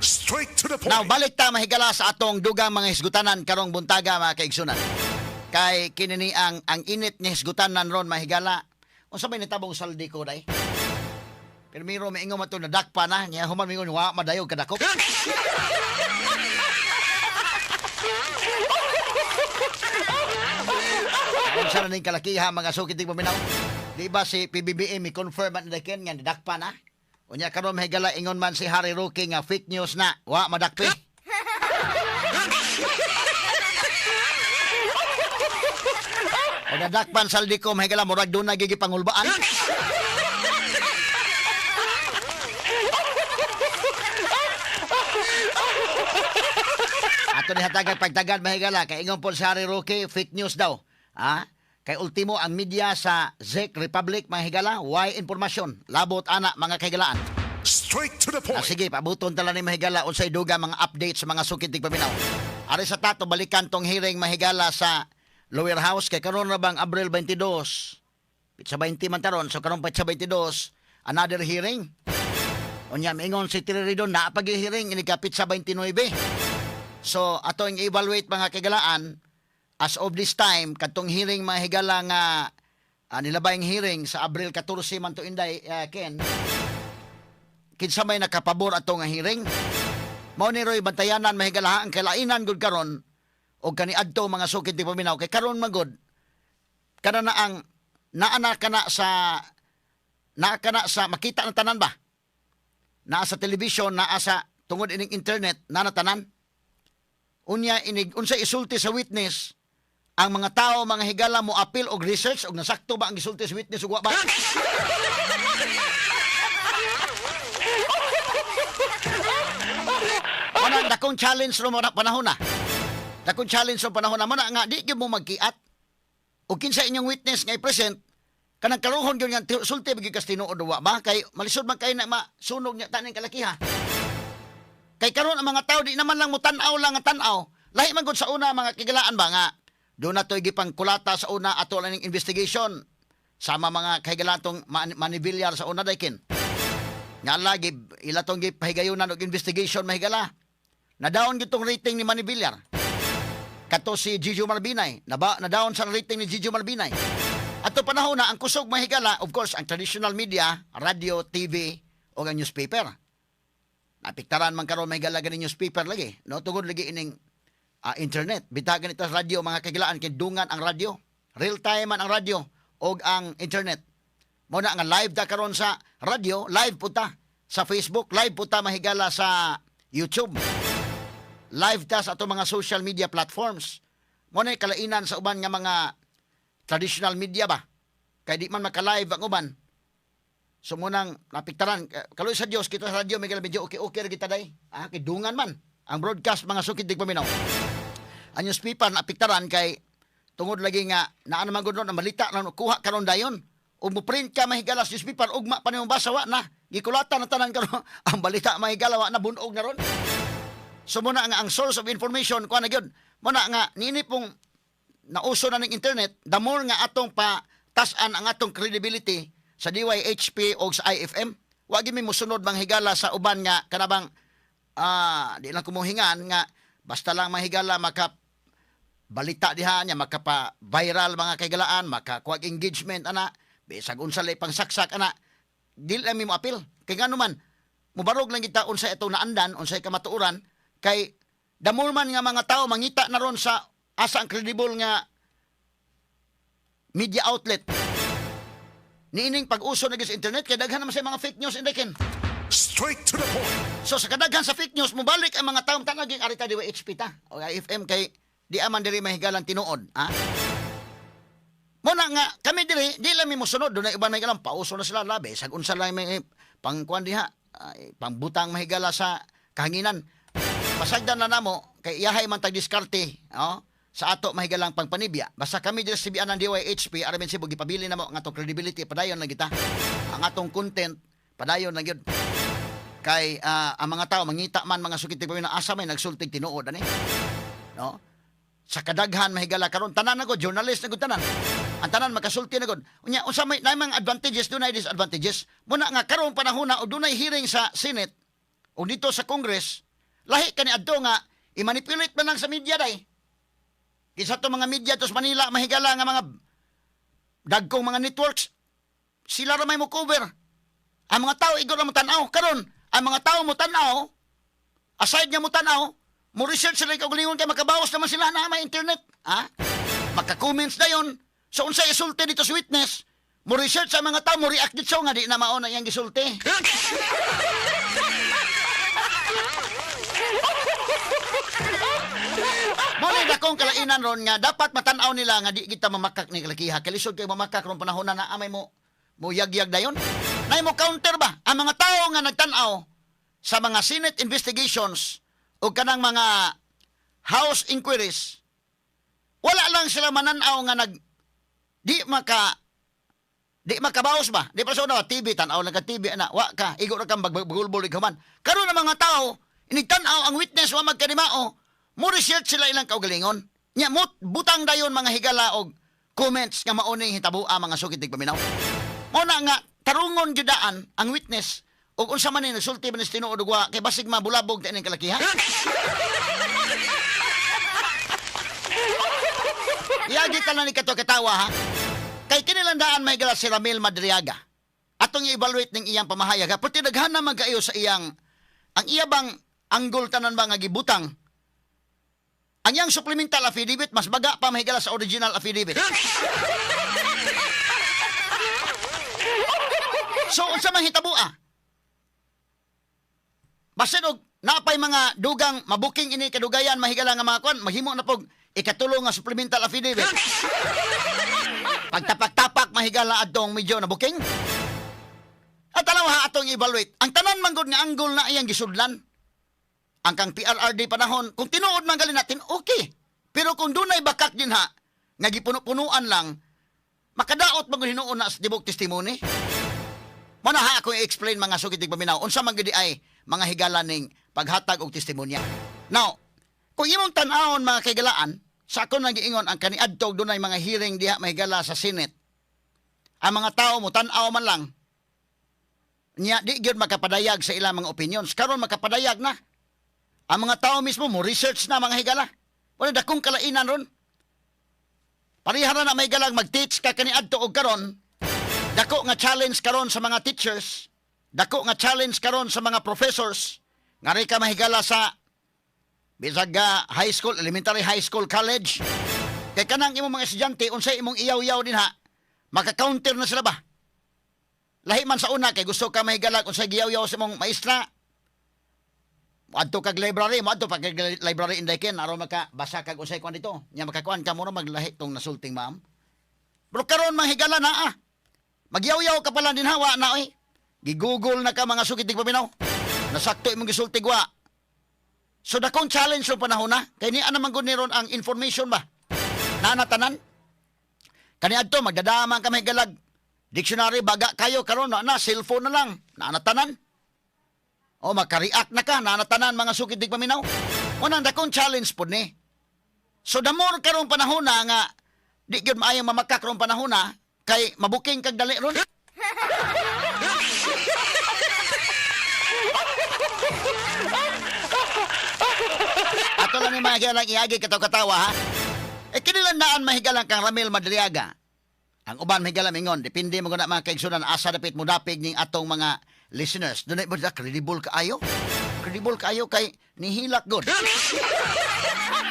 Straight to the point. Now, balik ta mahigala sa atong dugang mga hisgutanan karong buntaga mga kaigsunan. Kay kinini ang init ni hisgutanan ron mahigala. Unsa may nitabong saldi ko day? Pero miro maingon man to nadakpa na niya human mingon wa madayog kadakop. Ang sana ning kalakiha mga sukitig paminaw. Di ba si PBBM i-confirm man dakin nga nadakpa na? Unya karon mahigala ingon man si Harry Roque nga fake news na wa madakpi. O nadakpan saldi ko mahigala murag doon na gigi pangulbaan. Ato ni hatagag pagtagad mahigala kay ingon po si Harry Roque fake news daw. Ha? Kay ultimo ang media sa Czech Republic mahigala, why informasyon? Labot ana mga kahigalaan. Straight to the point. Sige, pabuton tala ni mahigala unsay duga mga updates sa mga sukitig paminaw. Ari sa tato balikan tong hearing mahigala sa lower house kay karon na bang Abril 22. Pitsa 20 man taron, so karon pitsa 22 another hearing. Unya mingon si Tiridon na pag hearing ini ka pitsa 29. So ato ang evaluate mga kahigalaan as of this time katong hearing mahigala nga nilabayang hearing sa Abril 14 man to inday Ken. Kinsa may nakapabor ato nga hearing? Mao ni Roy bantayanan mahigala ang kalainan gud karon og kaniadto mga sukid ti paminaw kay karon magod kana na ang naana kana sa makita ng tanan ba? Naa sa television, naa sa tungod ining internet, na tanan. Unya inig unsa isulti sa witness ang mga tao mga higala mo appeal og research og nasakto ba ang isulti sa witness ug wa ba? Ana dakong challenge ro mo na panahon na. Dakong challenge ro panahon na mo na nga di gyud mo magkiat. Og kinsa inyong witness nga i-present kanang karuhon gyud nga sulti bigi kas tinuod wa ba kay malisod man kay na masunog nya taning kalakiha. Kay karon ang mga tao di naman lang mo tan-aw lang nga tan-aw. Lahi man gud sa una mga kigalaan ba nga do na toy gipang kulata sa una ato lang investigation sama mga kahigalaan tong manibilyar sa una daykin. Nga lagi ila tong gipahigayunan og investigation mahigala. Nadaon gitong rating ni Manibilyar. Kato si Gigi Marbinay, nadaon sa rating ni Gigi Marbinay. Ato panahon na ang kusog mahigala, of course, ang traditional media, radio, TV o ang newspaper. Napiktaran man karon mahigala ganing newspaper lagi. No tugod lagi ining internet. Bitagan ito sa radio mga kagilaan kay dungan ang radio. Real time man ang radio o ang internet. Mo na nga live ta karon sa radio, live puta sa Facebook, live puta mahigala sa YouTube. Live ta sa ato mga social media platforms. Mo na kalainan sa uban nga mga traditional media ba. Kay di man maka-live ang uban. So munang napiktaran kaloy sa Dios kita sa radio medyo okay ra kita day. Kay dungan man ang broadcast mga sukid dig paminaw. Ang newspaper napiktaran kay tungod lagi nga naa naman gud ang balita na kuha karon dayon. Ug mo print ka mahigalas newspaper ugma pa nimong basa wa na. Gikulatan na tanan karon ang balita mahigala wa na bunog na ron. So muna nga ang source of information kuha na gyud. Muna nga nini pong nauso na ng internet, the more nga atong tasan ang atong credibility sa DYHP o sa IFM. Wa gyud mi mosunod bang higala sa uban nga kanabang di lang kumuhingan nga basta lang mahigala maka balita diha nya makapa-viral mga kaigalaan, makakuha engagement ana, bisag unsa lay pangsaksak ana. Dili lang mi mo apil. Kay ngano man mubarog lang kita unsa itong naandan, unsay kamatuoran kay the more man nga mga tao mangita na ron sa asa ang credible nga media outlet. Niining pag-uso na sa internet kay daghan naman sa mga fake news indikin. Straight to the point. So sa kadaghan sa fake news mubalik ang mga taong tanaging arita di HP ta o IFM kay di aman diri mahigalang tinuod, ha? Muna nga kami diri di lang mi mosunod do na iban mahigalang pauso na sila labi sag unsa lang may pangkuan diha pangbutang mahigala sa kahanginan. Pasagdan na namo kay iyahay man tag diskarte, sa ato mahigalang pangpanibya. Basta kami diri sa CBN ng DYHP aramin sibo gipabili namo ang atong credibility padayon lang kita. Ang atong content padayon lang gyud. Kay ang mga tao mangita man mga sukit pa na asa may nagsultig tinuod ani. No? Sa kadaghan mahigala karon tanan na gud journalist na gud tanan. Ang tanan makasulti na gud. Unya unsa may mga advantages dunay disadvantages. Muna nga karon panahon na og dunay hearing sa Senate o dito sa Congress Lahi ka ni adto nga i-manipulate man lang sa media day. Isa to mga media to sa Manila mahigala nga mga dagkong mga networks. Sila ra may mo cover. Ang mga tao igor na mo tan-aw karon, ang mga tao mo tan-aw, aside nga mo tan-aw, mo research sila kaugalingon kay makabawas naman sila na may internet. Ha? Maka-comments na yon. So unsay isulti dito sa witness, mo research sa mga tao, mo react dito nga di na mao na iyang gisulti. Muna dakong kalainan ron nga dapat matanaw nila nga di kita mamakak ni kalakiha. Kalisod kay mamakak ron panahon na amay mo yag-yag dayon. Nay mo counter ba ang mga tao nga nagtanaw sa mga Senate investigations o kanang mga House inquiries. Wala lang sila mananaw nga di makabawas ba? Di pa sa una, TV, tanaw lang ka TV, ana, wa ka, igo na kang bagbulbul ikaman. Karon ang mga tao, inigtanaw ang witness, wa magkanimao, mo research sila ilang kaugalingon. Nya, butang dayon mga higala og comments nga mauning hitabua mga sukitig paminaw. Muna nga, tarungon judaan ang witness, o unsa man ni nagsulti man ni tinuod ug kay basig mabulabog ta ining kalakiha. Iyagi ka lang ni kato katawa ha. Kay kinilandaan may gala si Ramil Madriaga. Atong i-evaluate ning iyang pamahayag ha. Puti daghan na magkaayo sa iyang ang iya bang anggol tanan ba nga gibutang. Ang iyang supplemental affidavit mas baga pa mahigala sa original affidavit. So unsa man hitabua? Basin og napay mga dugang mabuking ini kadugayan mahigala nga mga kwan mahimo na pog ikatulong nga supplemental affidavit. Pagtapak-tapak mahigala adtong medyo na booking. At alaw ha atong evaluate. Ang tanan man gud nga anggol na iyang gisudlan. Ang kang PRRD panahon, kung tinuod man gali natin, okay. Pero kung dunay bakak din ha, nga gipuno-punuan lang, makadaot man gud hinuon na sa tibok testimony. Muna ha ako i-explain mga sukitig paminaw unsa man gid ay mga higala ning paghatag og testimonya. Now, kung imong tan-awon mga kaigalaan, sa ako nagiingon ang kaniadtog dunay mga hearing diha mahigala sa Senate. Ang mga tao mo tan-aw man lang. Nya di gyud makapadayag sa ilang mga opinions. Karon makapadayag na. Ang mga tao mismo mo research na mga higala. Wala dakong kalainan ron. Parihara na may galang mag-teach ka kaniadto og karon. Dako nga challenge karon sa mga teachers. Dako nga challenge karon sa mga professors. Ngari ka mahigala sa bisag high school, elementary high school, college. Kay kanang imong mga estudyante unsay imong iyaw-yaw din ha. Maka-counter na sila ba? Lahi man sa una kay gusto ka mahigala unsay giyaw-yaw sa imong maestra. Adto kag library, adto pag library inday ken aron makabasa kag unsay kuan dito. Nya makakuan ka mo maglahi tong nasulting ma'am. Pero karon mahigala na Magyaw-yaw ka pala din hawa na oy. Gigugol na ka mga sukitig paminaw. Nasakto imong gisultig wa. So dakong challenge sa panahon na. Kay ni naman gud ni ron ang information ba. Nanatanan. Kaniadto magdadaman ka may galag. Dictionary baga kayo karon na cellphone na lang. Nanatanan. O maka-react na ka nanatanan mga sukitig paminaw. Unang dakong challenge pud ni. So the more karon panahon na nga di gyud maayong mamakak ron panahon na kay mabuking kag dali ron. Ato lang ni mahigalang iagi katawa ha. Kinilandaan mahigalang kang Ramil Madriaga. Ang uban mahigalang ingon, depende mo na mga kaigsunan asa dapit mo dapig ning atong mga listeners. Dunay ba credible kaayo? Credible kaayo kay nihilak god.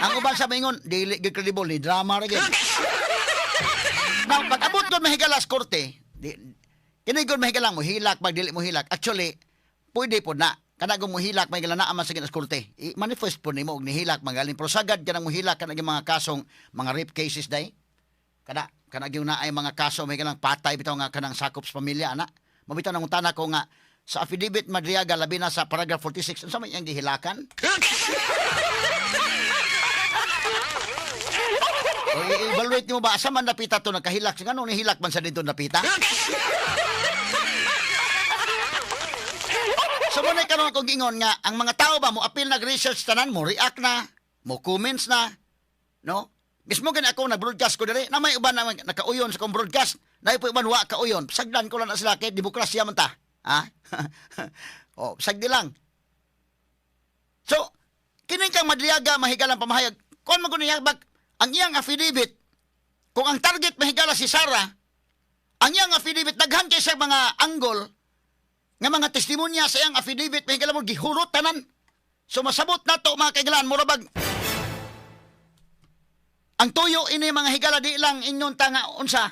Ang uban sa ingon, dili gyud credible ni drama ra gyud. Now, pag-abot ko mahigalas korte, kini ko mahigalang mo hilak, pag dili mo hilak. Actually, pwede po na. Kada kung mo hilak, mahigala na aman sa ginas korte. I-manifest po ni mo, nihilak, magaling. Pero sagad ka nang mo hilak, ka mga kasong, mga rape cases day. Kada yung na ay mga kaso, mahigalang patay, bitaw nga kanang sakop sa pamilya, ana. Mabitaw nang utana ko nga, sa affidavit Madriaga, labi na sa paragraph 46, ano sa may iyang gihilakan? O i-evaluate mo ba, asa man napita to nagkahilak? Nga nung nihilak man sa dito napita? So muna karon akong gingon nga, ang mga tao ba mo apil nag-research tanan, mo react na, mo comments na, no? Mismo gani ako nag-broadcast ko diri, na may uban na nakauyon sa kong broadcast, na ipo uban wa kauyon, sagdan ko lang na sila kay demokrasya man ta. Ha? O, sagdi lang. So, iyang Madriaga mahigala pamahayag. Kung maguniya bag ang iyang affidavit, kung ang target mahigala si Sarah, ang iyang affidavit daghan kay sa mga anggol nga mga testimonya sa iyang affidavit mahigala mo gihurot tanan. So masabot nato mga kaigalan murabag ang tuyo ini mga higala di lang inyon tanga unsa.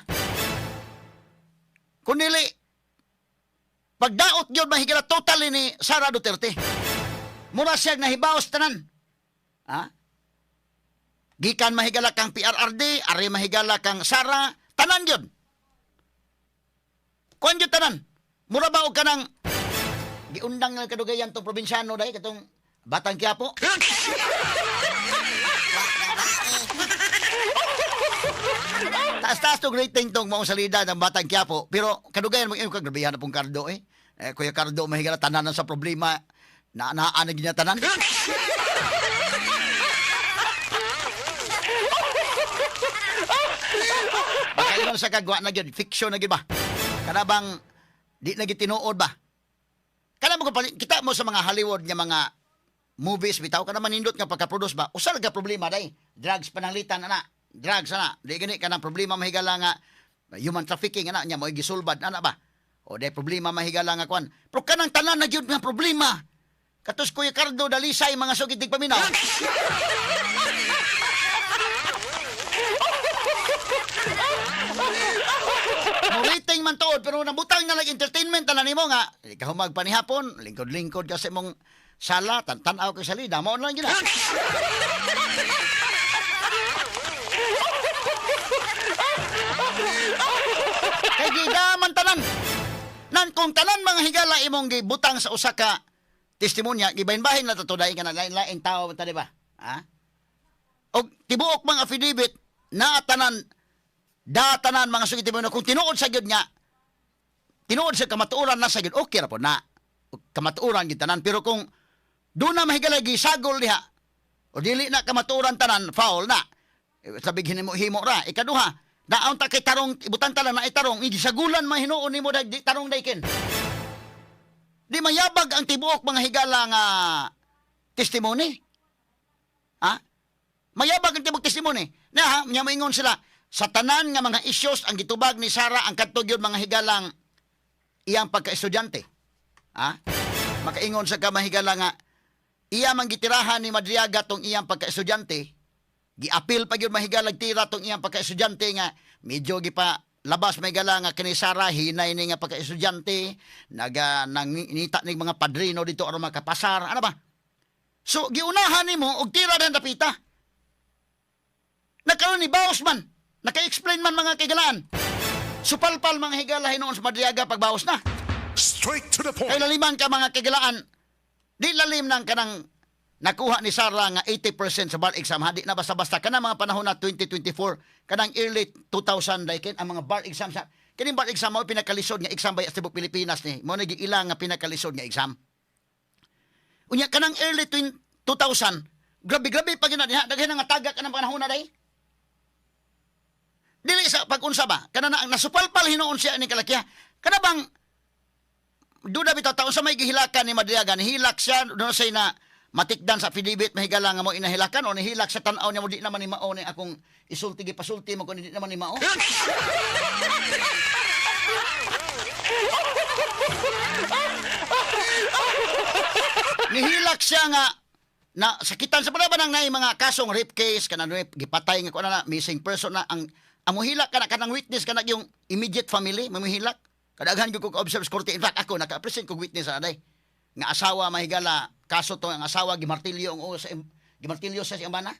Kunili pagdaot gyud mahigala total ni Sara Duterte. Mura siya nahibaos tanan. Ha? Gikan mahigala kang PRRD, ari mahigala kang Sara, tanan gyud. Kuan gyud tanan. Mura ba og kanang giundang nga kadugayan tong probinsyano dai katong Batang Quiapo. Taas-taas tong rating tong maong salida ng Batang Quiapo. Pero kadugayan mo yung kagrabihan na pong Cardo eh. Kuya Cardo, mahigala tananan sa problema. Naanag niya tanan. Baka yun sa kagwa na yun. Fiction na yun ba? Kanabang di na gitinuod ba? Kana mo kita mo sa mga Hollywood nga mga movies bitaw kana manindot nga pagka-produce ba? Usa ka problema day. Drugs pananglitan ana. Drugs ana. Di gani kanang problema mahigala nga human trafficking ana nya mo gisulbad ana ba? O day problema mahigala nga kwan. Pero kanang tanan na gyud nga problema. Katos Kuya Cardo dalisay mga sugitig paminaw. Rating man tuod pero nabutang na entertainment tanan nimo nga kahumag panihapon lingkod-lingkod ka sa imong sala tan-tanaw ka sa salida mao lang gyud. Kay gidaman tanan. Nan kung tanan mga higala imong gibutang sa usa ka testimonya gibahin-bahin na to dai kana lain-laing tao ta di ba? Ha? Og tibuok mga affidavit na tanan datanan mga sugid mo kung tinuod sa gyud nga tinuod sa kamatuoran na sa gyud okay ra po na kamatuoran gyud tanan pero kung do na mahigala gisagol diha o dili na kamatuoran tanan foul na sabi himo ra ikaduha naon ta kay tarong ibutan tanan na itarong gisagulan mahinuon nimo di tarong dayken di mayabag ang tibuok mga higala nga testimony ha mayabag ang tibuok testimony na ha nya moingon sila sa tanan nga mga issues ang gitubag ni Sara ang kadto gyud mga higalang iyang pagka-estudyante. Ha? Makaingon sa kamahigala nga iya man gitirahan ni Madriaga tong iyang pagka-estudyante. Giapil pa gyud mahigalag tira tong iyang pagka-estudyante nga medyo gipa labas mahigala nga kini Sara hinay ni nga pagka-estudyante nanginita ni mga padrino dito aron makapasar. Ano ba? So giunahan nimo og tira dan dapita. Nakaroon ni baos man. Naka-explain man mga kaigalaan. Supalpal mga higala hinoon sa Madriaga pagbawas na. Straight to the point. Kay laliman ka mga kaigalaan. Di lalim nang kanang nakuha ni Sara nga 80% sa bar exam. Hadi na basta-basta. Kanang mga panahon na 2024, kanang early 2000 daikin ang mga bar exam sa kining bar exam mo pinakalisod nga exam bay sa tibok Pilipinas ni. Mo nagiilang nga pinakalisod nga exam. Unya kanang early 2000, grabe-grabe pag ina daghan nga tagak kanang panahon na day. Dili sa pag-unsa ba? Kana na nasupalpal hinoon siya ni kalakya. Kana bang duda bitaw taon sa may gihilakan ni Madriaga, nihilak siya do say na matikdan sa affidavit mahigala nga mo inahilakan o nihilak sa tan-aw niya mo di naman ni mao ni akong isulti gipasulti mo kun di naman ni mao. Nihilak siya nga na sakitan sa panabanang na mga kasong rape case kanang rape gipatay nga kuno na missing person na ang hilak kanang witness kanang yung immediate family mamihilak kadaghan gyud ko observe sa korte in fact ako naka-present kog witness aday nga asawa mahigala kaso to ang asawa gimartilyo ang gimartilyo sa siyang bana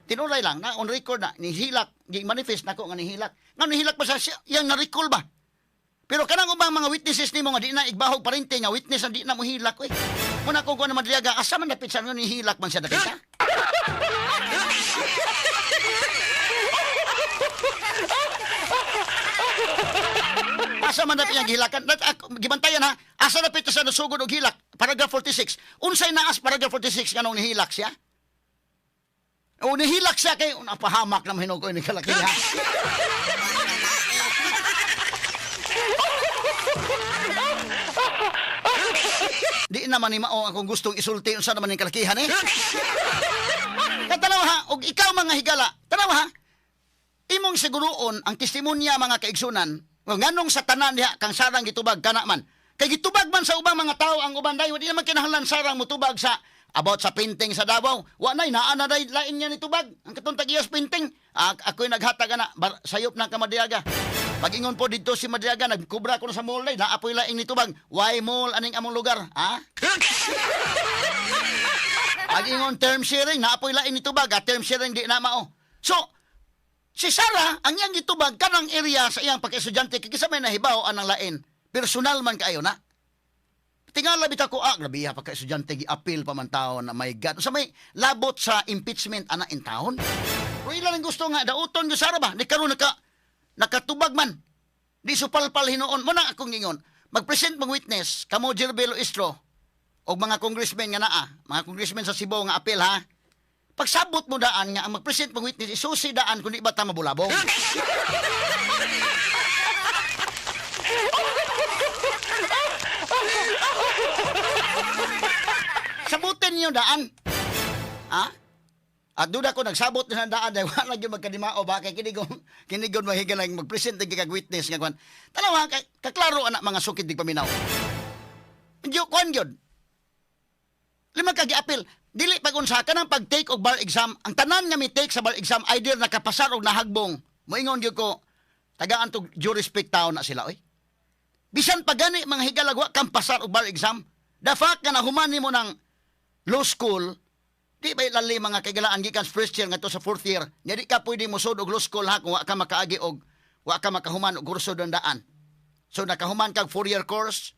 tinulay lang na on record na nihilak gi-manifest nako nga nihilak pa sa siya yang na-recall ba pero kanang ubang mga witnesses nimo nga di na igbahog parente nga witness na di na mo hilak oy muna ko na Madriaga asa man dapit sa ni hilak man siya dapit ha asa man dapit yang gihilakan gibantayan ha asa dapit sa nasugod og hilak paragraph 46 unsay naas paragraph 46 kanong nihilak siya o nihilak siya kay napahamak na mahinog ko ni kalaki ha Di naman ni mao akong gustong isulti unsa naman ning kalakihan eh. Katanaw ha, og ikaw mga higala, tanaw ha. Imong siguroon ang testimonya mga kaigsunan, nganong sa tanan diha kang sarang gitubag kana man. Kay gitubag man sa ubang mga tao ang uban dayon, di naman kinahanglan sarang mutubag sa about sa painting sa Davao. Wa nay naa na lain niya ni tubag. Ang katong tag-iyas painting. Ako'y naghatag na sayop na ka Madriaga. Pag-ingon po dito si Madriaga, nagkubra ko na sa mall day, naapoy laing ni tubag. Why mall aning among lugar? Ha? Pag-ingon term sharing, naapoy laing ni tubag. Term sharing di na mao. So, si Sarah, ang iyang gitubag kanang area sa iyang pagka-estudyante, kikisa may nahibaw anang lain. Personal man kaayo na. Tingala bitaw ko, grabe ha, pagka-estudyante, gi-appeal pa man taon na may God. So may labot sa impeachment ana in taon. Pero ilan ang gusto nga, dauton yung Sarah ba? Di karon nakatubag man. Di supalpal hinoon. Muna akong ingon, mag-present mong witness, kamo Jerbelo Istro, o mga congressmen nga naa, mga congressmen sa Cebu nga appeal ha. Pagsabot mo daan nga, ang mag-present mong witness, isusi daan kung di ba ta mabulabong. Sabutin niyo daan. Ha? At doon ako nagsabot na daan dahil wala yung magkadimao ba kay kinigon mahigalang mag-present ng kag witness nga kwan. Tanawa kaklaro anak mga sukid dig paminaw. Diyo kwan gyud. Lima ka gi-appeal. Dili pag unsa ka nang pag-take og bar exam, ang tanan nga mi take sa bar exam either nakapasar og nahagbong. Moingon gyud ko tagaan to due respect taon na sila oy. Bisan pa gani mga higalagwa kang pasar og bar exam. The fact nga nahumani mo ng law school, di ba lali mga kagalaan gikan first year ngadto sa fourth year. Nya di ka pwede mo sud og law school ha kung wa ka makaagi og wa ka makahuman og kurso daan. So nakahuman kag 4-year course,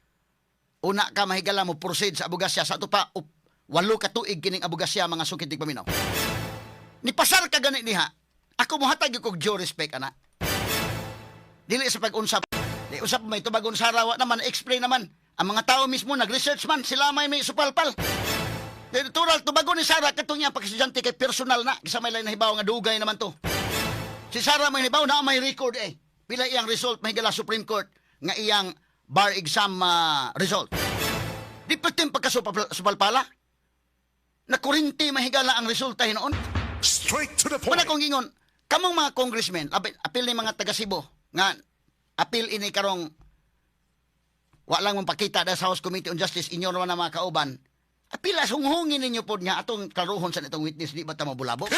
una ka mahigala mo proceed sa abogasya sa ato pa 8 ka tuig kining abogasya mga sukid dig paminaw. Ni pasar ka gani diha. Ako mohatag og due respect ana. Dili sa pag-unsap. Di usap may tubagon sa rawa naman explain naman. Ang mga tao mismo nag-research man sila may supalpal. Natural, tubago ni Sarah katong niya pag-estudyante kay personal na. Kisa may lain nahibaw nga dugay naman to. Si Sarah may nahibaw na may record eh. Pila iyang result mahigala Supreme Court nga iyang bar exam result. Di pa tim pagkasupalpala. Na 40 mahigala ang resulta hinoon. Straight to the Wala point. kong ingon, kamong mga congressmen, apil ni mga taga Cebu, nga apil ini karong wa lang mong pakita da sa House Committee on Justice inyo naman na mga kauban. Apila sunghungin ninyo po niya atong karuhon sa itong witness, di ba ta mabulabog?